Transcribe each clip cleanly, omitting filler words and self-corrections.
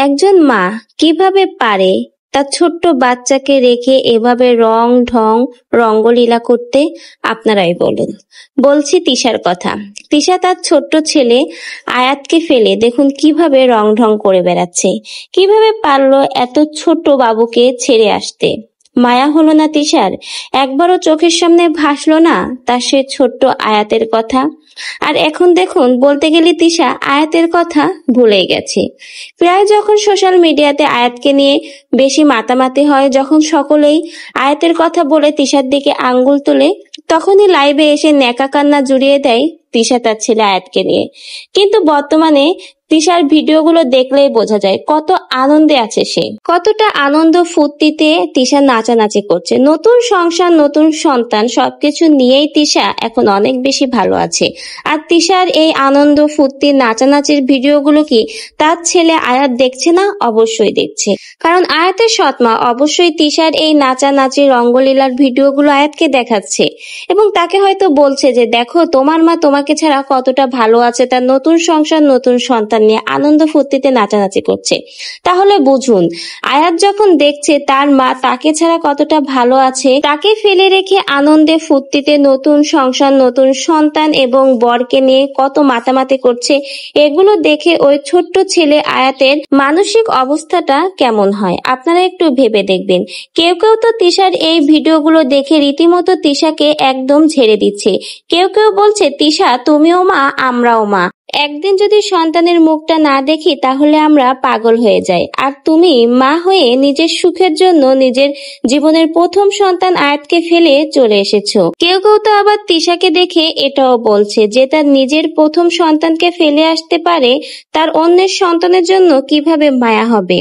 একজন মা কিভাবে পারে তার ছোট্ট বাচ্চাকে রেখে এভাবে রং ঢং রঙ্গলীলা করতে? আপনারাই বলুন। বলছি তিশার কথা। তিশা তার ছোট্ট ছেলে আয়াতকে ফেলে দেখুন কিভাবে রং ঢং করে বেড়াচ্ছে। কিভাবে পারলো এত ছোট বাবুকে ছেড়ে আসতে? মায়া হলো না তিশার? একবারও চোখের সামনে ভাসলো না তার সে ছোট্ট আয়াতের কথা? আর এখন দেখুন, বলতে গেলে তিশা আয়াতের কথা ভুলে গেছে। প্রায় যখন সোশ্যাল মিডিয়াতে আয়াতকে নিয়ে বেশি মাতামাতি হয়, যখন সকলেই আয়াতের কথা বলে তিশার দিকে আঙ্গুল তোলে, তখনই লাইভে এসে ন্যাকা কান্না জুড়িয়ে দেয় তিশা তার ছেলে আয়াতকে নিয়ে। কিন্তু বর্তমানে তিশার ভিডিওগুলো দেখলেই বোঝা যায় কত আনন্দে আছে সে, কতটা আনন্দ ফুর্তিতে তিশা নাচানাচি করছে। নতুন সংসার, নতুন সন্তান, সবকিছু নিয়েই তিশা এখন অনেক বেশি ভালো আছে। আর তিশার এই আনন্দ ফুর্তি নাচানাচির ভিডিওগুলো কি তার ছেলে আয়াত দেখছে না? অবশ্যই দেখছে, কারণ আয়াতের সৎমা অবশ্যই তিশার এই নাচানাচি রঙ্গলীলার ভিডিওগুলো আয়াতকে দেখাচ্ছে এবং তাকে হয়তো বলছে যে দেখো তোমার মা তোমাকে ছাড়া কতটা ভালো আছে, তার নতুন সংসার, নতুন সন্তান নিয়ে আনন্দ ফুর্তিতে নাচানাচি করছে। তাহলে বুঝুন, আয়াত যখন দেখছে তার মা তাকে ছাড়া কতটা ভালো আছে, তাকে ফেলে রেখে আনন্দে ফুর্তিতে নতুন সংসার, নতুন সন্তান এবং বরকে নিয়ে কত মাতামাতি করছে, এগুলো দেখে ওই ছোট্ট ছেলে আয়াতের মানসিক অবস্থাটা কেমন হয় আপনারা একটু ভেবে দেখবেন। কেউ কেউ তো তিশার এই ভিডিওগুলো দেখে রীতিমতো তিশাকে একদম ঝেড়ে দিচ্ছে। কেউ কেউ বলছে তিশা তুমিও মা, আমরাও মা, একদিন যদি সন্তানের মুখটা না দেখি তাহলে আমরা পাগল হয়ে যাই। আর তুমি মা হয়ে নিজের সুখের জন্য নিজের জীবনের প্রথম সন্তান আয়াতকে ফেলে চলে এসেছো। কেউ কেউ তো আবার তিশাকে দেখে এটাও বলছে যে তার নিজের প্রথম সন্তানকে ফেলে আসতে পারে, তার অন্যের সন্তানের জন্য কিভাবে মায়া হবে।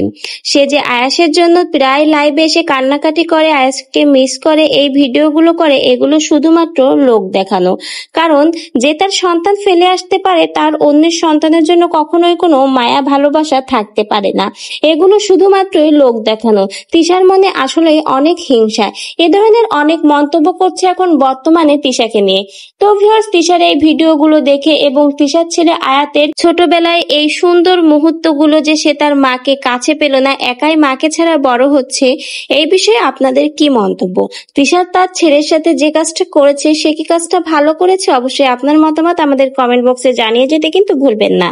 সে যে আয়াসের জন্য প্রায় লাইভে এসে কান্নাকাটি করে, আয়াসকে মিস করে, এই ভিডিওগুলো করে, এগুলো শুধুমাত্র লোক দেখানো। কারণ যে তার সন্তান ফেলে আসতে পারে তার অন্যের সন্তানের জন্য কখনোই কোনো মায়া ভালোবাসা থাকতে পারে না। এগুলো শুধুমাত্রই লোক দেখানো। তিশার মনে আসলে অনেক হিংসা। এ ধরনের অনেক মন্তব্য করছে এখন বর্তমানে তিশাকে নিয়ে। তো ভিউয়ার্স, তিশার এই ভিডিওগুলো দেখে এবং তিশার ছেলে আয়াতের ছোটবেলায় এই সুন্দর মুহূর্তগুলো যে সে তার মাকে কাছে পেল না, একাই মাকে ছাড়া বড় হচ্ছে, এই বিষয়ে আপনাদের কি মন্তব্য? তিশার তার ছেলের সাথে যে কাজটা করেছে সে কি কাজটা ভালো করেছে? অবশ্যই আপনার মতামত আমাদের কমেন্ট বক্সে জানিয়ে যেতে কিন্তু ভুলবেন না।